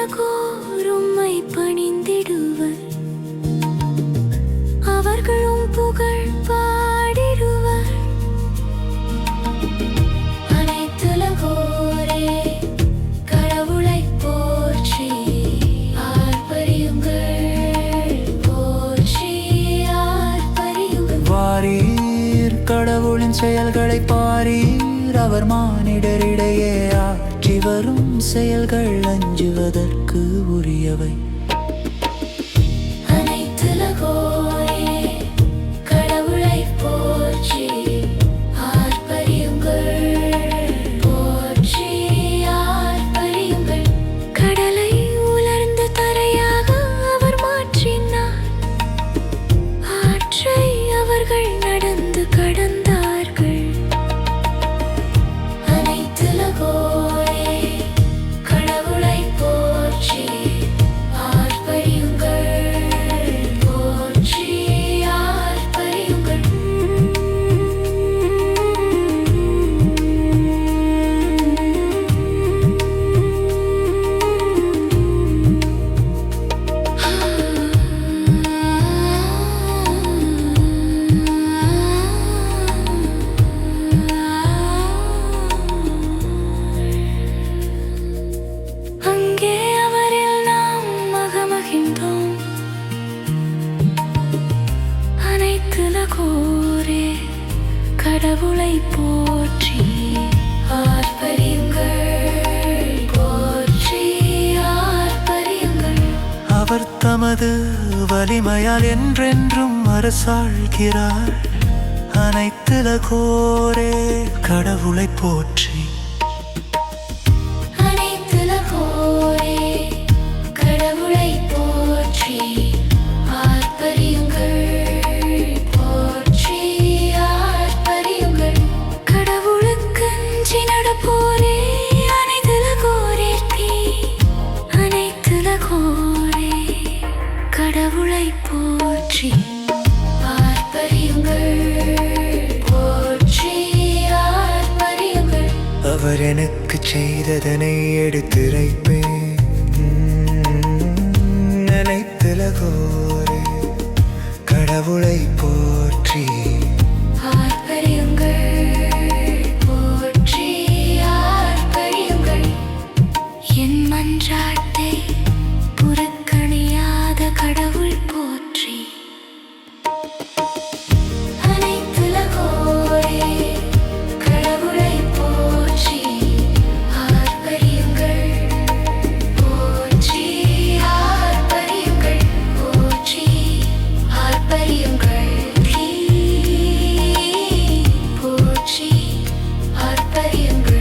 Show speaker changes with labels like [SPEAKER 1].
[SPEAKER 1] அனைத்துலகோரும்மை பணிந்திடுவர், அவர்களும் புகழ் பாடிடுவர். அனைத்துலகோரே கடவுளை போற்றி ஆர்ப்பரியுங்கள், போற்றி ஆர்ப்பரியுங்கள்.
[SPEAKER 2] வாரீர் கடவுளின் செயல்களை பாரீர், அவர் மானிடரிடையே ஆற்றி வரும் செயல்கள் அஞ்சுவதற்கு உரியவை.
[SPEAKER 1] அனைத்துலகோரே கடவுளை போற்றி ஆர்ப்பரியுங்கள், போற்றி ஆர்ப்பரியுங்கள். கடலை உலர்ந்த தரையாக அவர் மாற்றினார், ஆற்றை அவர்கள் நடந்து கடந்தார்கள். அனைத்துலகோரே கடவுளை போற்றி ஆர்ப்பரியுங்கள், போற்றி ஆர்ப்பரியுங்கள். அங்கே அவரில் நாம் மகிழ்ந்தோம். அனைத்துலகோரே கடவுளை போற்றி ஆர்ப்பரியுங்கள், போற்றி ஆர்ப்பரியுங்கள்.
[SPEAKER 2] அவர் தமது வலிமையால் என்றென்றும் அரசாள்கிறார். அனைத்துலகோரே கடவுளை போற்றி.
[SPEAKER 1] அனைத்துலகோரே கடவுளை போற்றி ஆர்ப்பரியுங்கள், போற்றி ஆர்ப்பரியுங்கள். கடவுளுக்கு அஞ்சி நடப்போரே அனைத்துலகோரேத்தி, அனைத்துலகோரே கடவுளை போற்றி ஆர்ப்பரியுங்கள், போற்றி ஆர்ப்பரியுங்கள்.
[SPEAKER 2] அவர் எனக்கு செய்ததனை எடுத்துரைப்பேன். அனைத்துலகோரே கடவுளை போற்றி
[SPEAKER 1] ஆர்ப்பரியுங்கள், போற்றி ஆர்ப்பரியுங்கள். என் மன்றாட்டை புறக்கணியாத கடவுள் போற்றி. அனைத்துலகோரே கடவுளை போற்றி ஆர்ப்பரியுங்கள், போற்றி ஆர்ப்பரியுங்கள், போற்றி ஆர்ப்பரியுங்கள். போற்றி ஆர்ப்பரியுங்கள்.